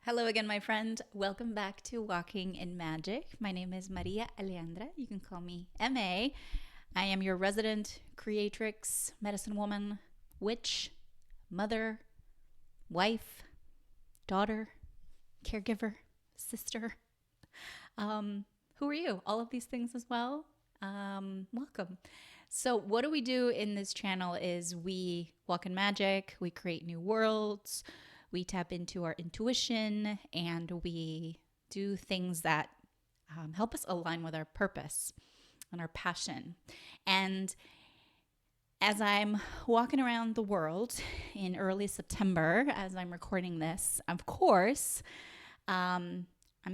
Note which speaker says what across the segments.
Speaker 1: Hello again, my friend. Welcome back to Walking in Magic. My name is Maria Alejandra. You can call me MA. I am your resident creatrix, medicine woman, witch, mother, wife, daughter, caregiver, sister. Who are you? All of these things as well. Welcome. So, what do we do in this channel is we walk in magic, we create new worlds, we tap into our intuition, and we do things that help us align with our purpose and our passion. And as I'm walking around the world in early September, as I'm recording this, of course, I'm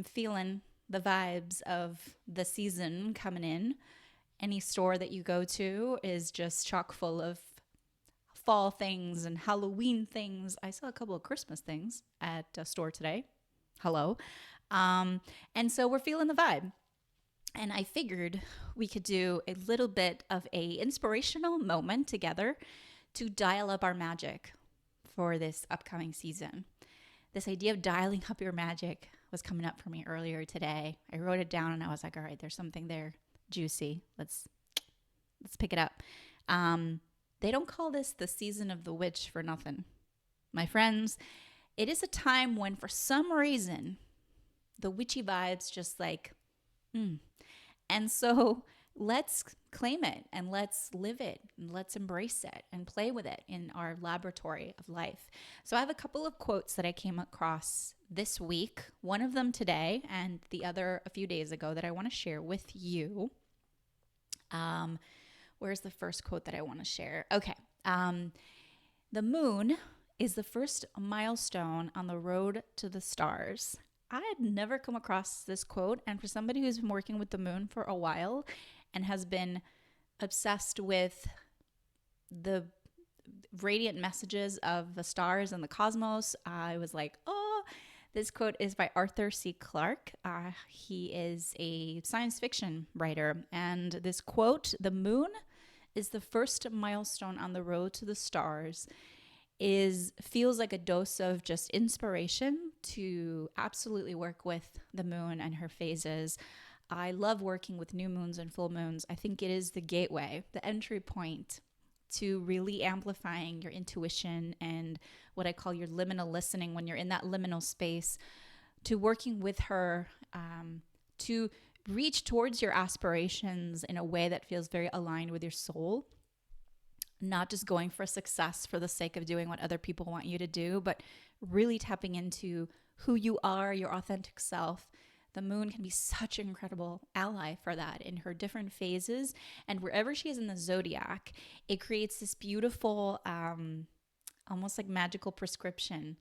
Speaker 1: feeling the vibes of the season coming in. Any store that you go to is just chock full of fall things and Halloween things. I saw a couple of Christmas things at a store today. Hello. And so we're feeling the vibe. And I figured we could do a little bit of a inspirational moment together to dial up our magic for this upcoming season. This idea of dialing up your magic was coming up for me earlier today. I wrote it down and I was like, all right, there's something there juicy. Let's pick it up. They don't call this the season of the witch for nothing. My friends, it is a time when for some reason the witchy vibes just like, And so let's claim it and let's live it and let's embrace it and play with it in our laboratory of life. So I have a couple of quotes that I came across this week, one of them today and the other a few days ago that I want to share with you. Where's the first quote that I want to share? Okay. The moon is the first milestone on the road to the stars. I had never come across this quote, and for somebody who's been working with the moon for a while and has been obsessed with the radiant messages of the stars and the cosmos, I was like, oh, this quote is by Arthur C. Clarke. He is a science fiction writer, and this quote, "The moon is the first milestone on the road to the stars," feels like a dose of just inspiration to absolutely work with the moon and her phases. I love working with new moons and full moons. I think it is the gateway, the entry point to really amplifying your intuition and what I call your liminal listening when you're in that liminal space, to working with her to reach towards your aspirations in a way that feels very aligned with your soul. Not just going for success for the sake of doing what other people want you to do, but really tapping into who you are, your authentic self. The moon can be such an incredible ally for that in her different phases. And wherever she is in the zodiac, it creates this beautiful, almost like magical prescription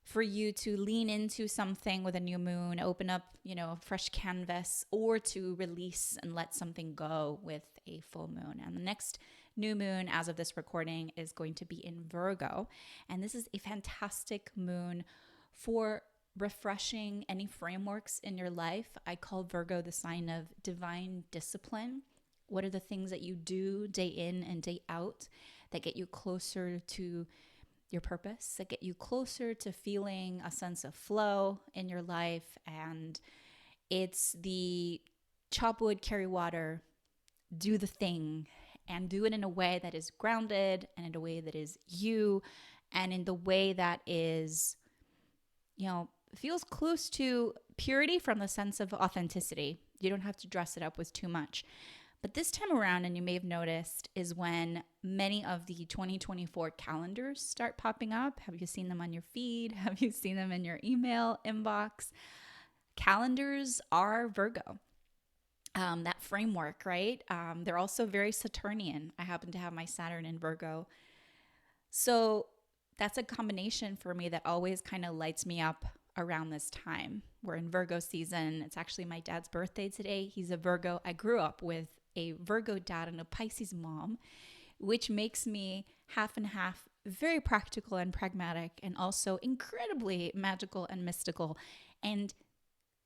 Speaker 1: for you to lean into something with a new moon, open up, a fresh canvas, or to release and let something go with a full moon. And the next new moon, as of this recording, is going to be in Virgo. And this is a fantastic moon for refreshing any frameworks in your life. I call Virgo the sign of divine discipline. What are the things that you do day in and day out that get you closer to your purpose, that get you closer to feeling a sense of flow in your life? And it's the chop wood, carry water, do the thing, and do it in a way that is grounded and in a way that is you and in the way that is, feels close to purity from the sense of authenticity. You don't have to dress it up with too much. But this time around, and you may have noticed, is when many of the 2024 calendars start popping up. Have you seen them on your feed? Have you seen them in your email inbox? Calendars are Virgo. That framework, right? They're also very Saturnian. I happen to have my Saturn in Virgo. So that's a combination for me that always kind of lights me up around this time. We're in Virgo season. It's actually my dad's birthday today. He's a Virgo. I grew up with a Virgo dad and a Pisces mom, which makes me half and half, very practical and pragmatic, and also incredibly magical and mystical. And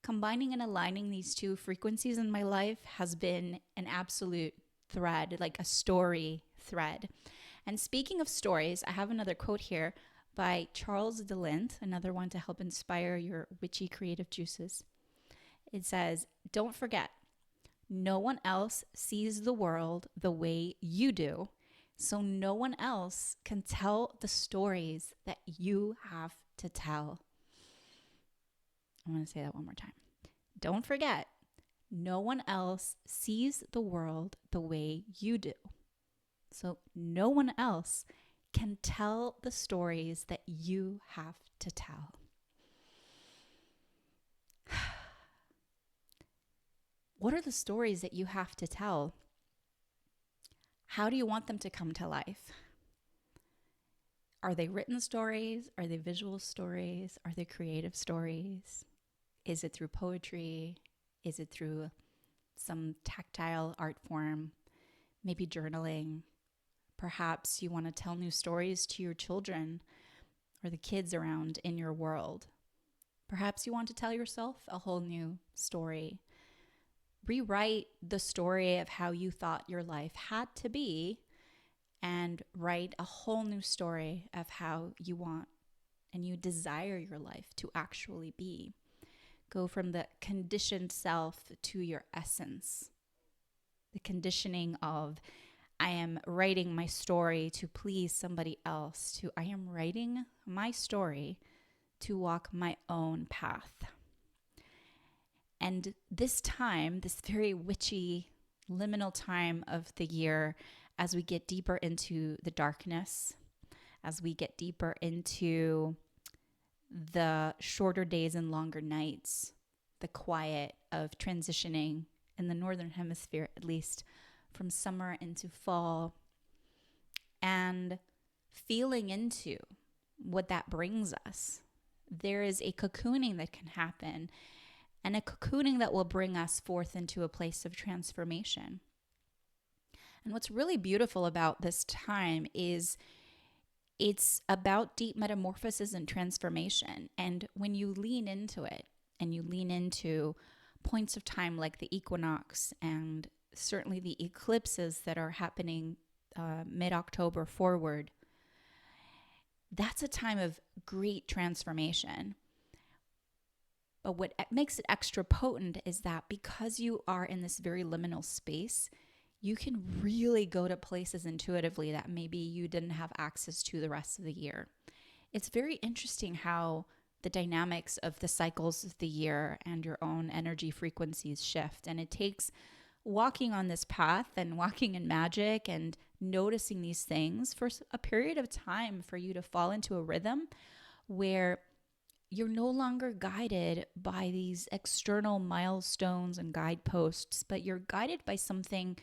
Speaker 1: combining and aligning these two frequencies in my life has been an absolute thread, like a story thread. And speaking of stories, I have another quote here by Charles DeLint, another one to help inspire your witchy creative juices. It says, don't forget, no one else sees the world the way you do, so no one else can tell the stories that you have to tell. I'm going to say that one more time. Don't forget, no one else sees the world the way you do, so no one else can tell the stories that you have to tell. What are the stories that you have to tell? How do you want them to come to life? Are they written stories? Are they visual stories? Are they creative stories? Is it through poetry? Is it through some tactile art form? Maybe journaling? Perhaps you want to tell new stories to your children or the kids around in your world. Perhaps you want to tell yourself a whole new story. Rewrite the story of how you thought your life had to be and write a whole new story of how you want and you desire your life to actually be. Go from the conditioned self to your essence. The conditioning of, I am writing my story to please somebody else, to I am writing my story to walk my own path. And this time, this very witchy, liminal time of the year, as we get deeper into the darkness, as we get deeper into the shorter days and longer nights, the quiet of transitioning in the Northern Hemisphere, at least from summer into fall, and feeling into what that brings us. There is a cocooning that can happen, and a cocooning that will bring us forth into a place of transformation. And what's really beautiful about this time is it's about deep metamorphosis and transformation. And when you lean into it, and you lean into points of time like the equinox and certainly the eclipses that are happening mid-October forward, that's a time of great transformation. But what makes it extra potent is that because you are in this very liminal space, you can really go to places intuitively that maybe you didn't have access to the rest of the year. It's very interesting how the dynamics of the cycles of the year and your own energy frequencies shift. And it takes walking on this path and walking in magic and noticing these things for a period of time for you to fall into a rhythm where you're no longer guided by these external milestones and guideposts, but you're guided by something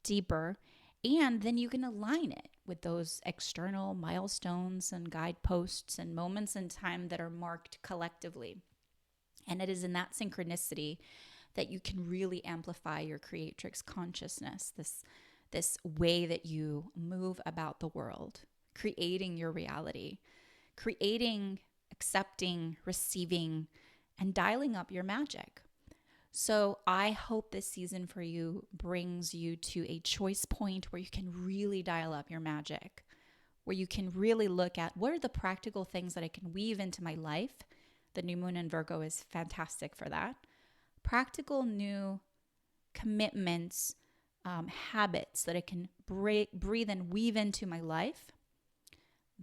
Speaker 1: deeper. And then you can align it with those external milestones and guideposts and moments in time that are marked collectively. And it is in that synchronicity that you can really amplify your creatrix consciousness, this way that you move about the world, creating your reality, creating, accepting, receiving, and dialing up your magic. So I hope this season for you brings you to a choice point where you can really dial up your magic, where you can really look at what are the practical things that I can weave into my life. The new moon in Virgo is fantastic for that. Practical new commitments, habits that I can breathe and weave into my life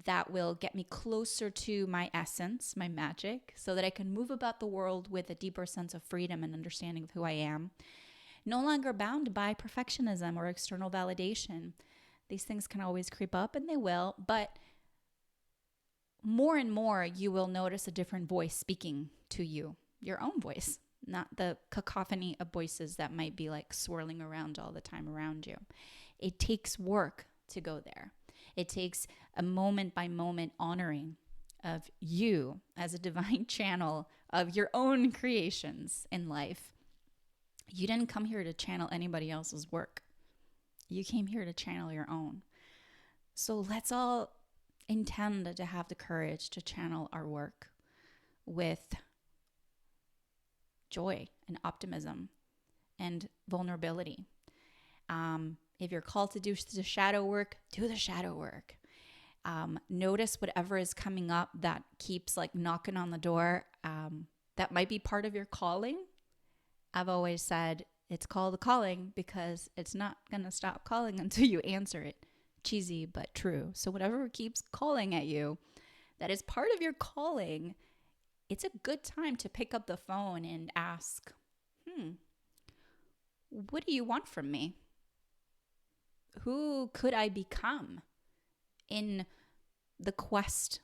Speaker 1: that will get me closer to my essence, my magic, so that I can move about the world with a deeper sense of freedom and understanding of who I am. No longer bound by perfectionism or external validation. These things can always creep up, and they will, but more and more you will notice a different voice speaking to you, your own voice, not the cacophony of voices that might be like swirling around all the time around you. It takes work to go there. It takes a moment by moment honoring of you as a divine channel of your own creations in life. You didn't come here to channel anybody else's work. You came here to channel your own. So let's all intend to have the courage to channel our work with joy and optimism and vulnerability. If you're called to do the shadow work, do the shadow work. Notice whatever is coming up that keeps like knocking on the door. That might be part of your calling. I've always said it's called a calling because it's not going to stop calling until you answer it. Cheesy, but true. So whatever keeps calling at you, that is part of your calling, it's a good time to pick up the phone and ask, what do you want from me? Who could I become in the quest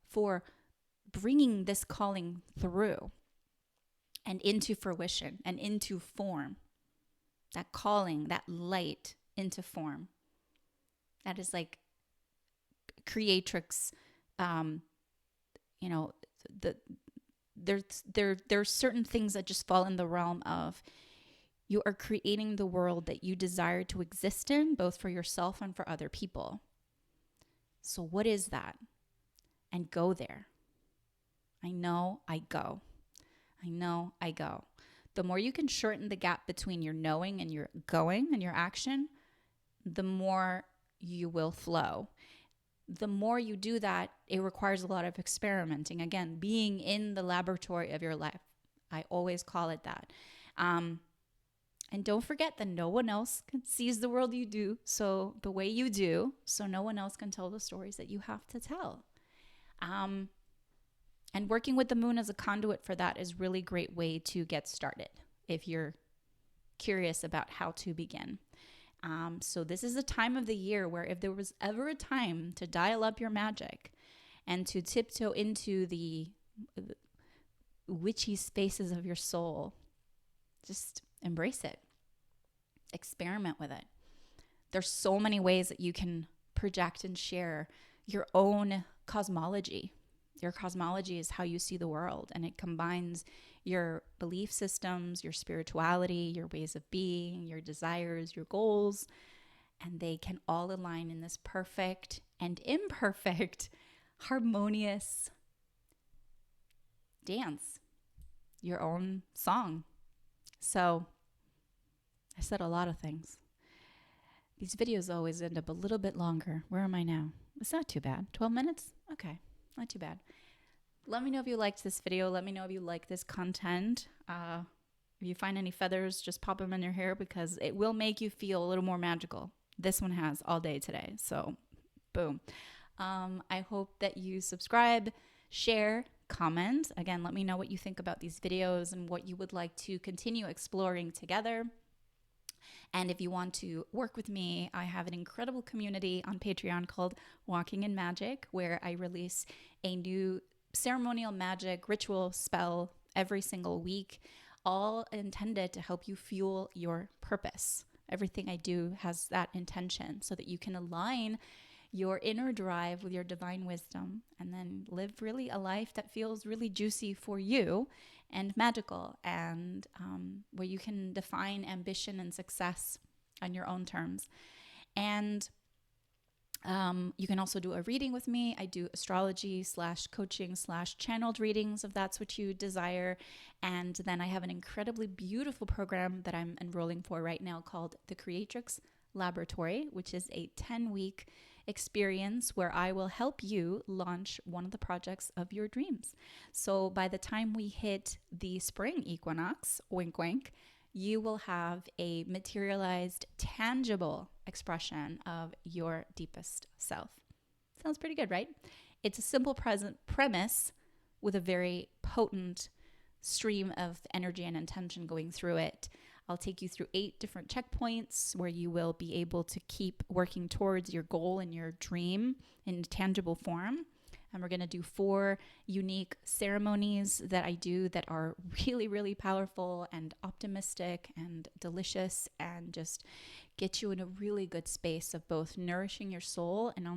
Speaker 1: for bringing this calling through and into fruition and into form? That calling, that light into form. That is like creatrix, there's certain things that just fall in the realm of you are creating the world that you desire to exist in, both for yourself and for other people. So what is that? And go there. I know I go. The more you can shorten the gap between your knowing and your going and your action, the more you will flow. The more you do that, it requires a lot of experimenting. Again, being in the laboratory of your life. I always call it that. And don't forget that no one else sees the world you do, so the way you do, so no one else can tell the stories that you have to tell. And working with the moon as a conduit for that is really great way to get started if you're curious about how to begin. So this is a time of the year where if there was ever a time to dial up your magic and to tiptoe into the witchy spaces of your soul, just embrace it. Experiment with it. There's so many ways that you can project and share your own cosmology. Your cosmology is how you see the world, and it combines your belief systems, your spirituality, your ways of being, your desires, your goals, and they can all align in this perfect and imperfect, harmonious dance, your own song. So I said a lot of things. These videos always end up a little bit longer. Where am I now? It's not too bad. 12 minutes? Okay, not too bad. Let me know if you liked this video. Let me know if you like this content. If you find any feathers, just pop them in your hair because it will make you feel a little more magical. This one has all day today. So, boom. I hope that you subscribe, share, comment. Again, let me know what you think about these videos and what you would like to continue exploring together. And if you want to work with me, I have an incredible community on Patreon called Walking in Magic, where I release a new ceremonial magic ritual spell every single week, all intended to help you fuel your purpose. Everything I do has that intention so that you can align your inner drive with your divine wisdom and then live really a life that feels really juicy for you and magical, and where you can define ambition and success on your own terms. And you can also do a reading with me. I do astrology / coaching / channeled readings if that's what you desire. And then I have an incredibly beautiful program that I'm enrolling for right now called the Creatrix Laboratory, which is a 10-week experience where I will help you launch one of the projects of your dreams. So by the time we hit the spring equinox, wink, wink, you will have a materialized, tangible expression of your deepest self. Sounds pretty good, right? It's a simple premise with a very potent stream of energy and intention going through it. I'll take you through 8 different checkpoints where you will be able to keep working towards your goal and your dream in tangible form. And we're going to do 4 unique ceremonies that I do that are really, really powerful and optimistic and delicious and just get you in a really good space of both nourishing your soul and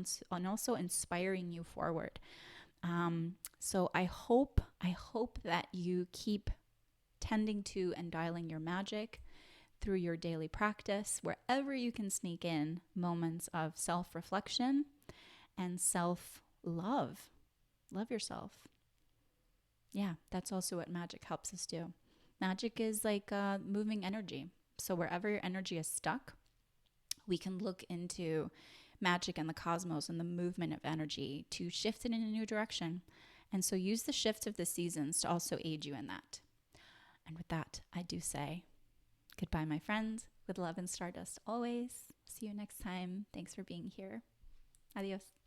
Speaker 1: also inspiring you forward. So I hope that you keep tending to and dialing your magic through your daily practice, wherever you can sneak in moments of self-reflection and self-love. Love yourself. Yeah, that's also what magic helps us do. Magic is like moving energy. So wherever your energy is stuck, we can look into magic in the cosmos and the movement of energy to shift it in a new direction. And so use the shift of the seasons to also aid you in that. And with that, I do say goodbye, my friends, with love and stardust always. See you next time. Thanks for being here. Adios.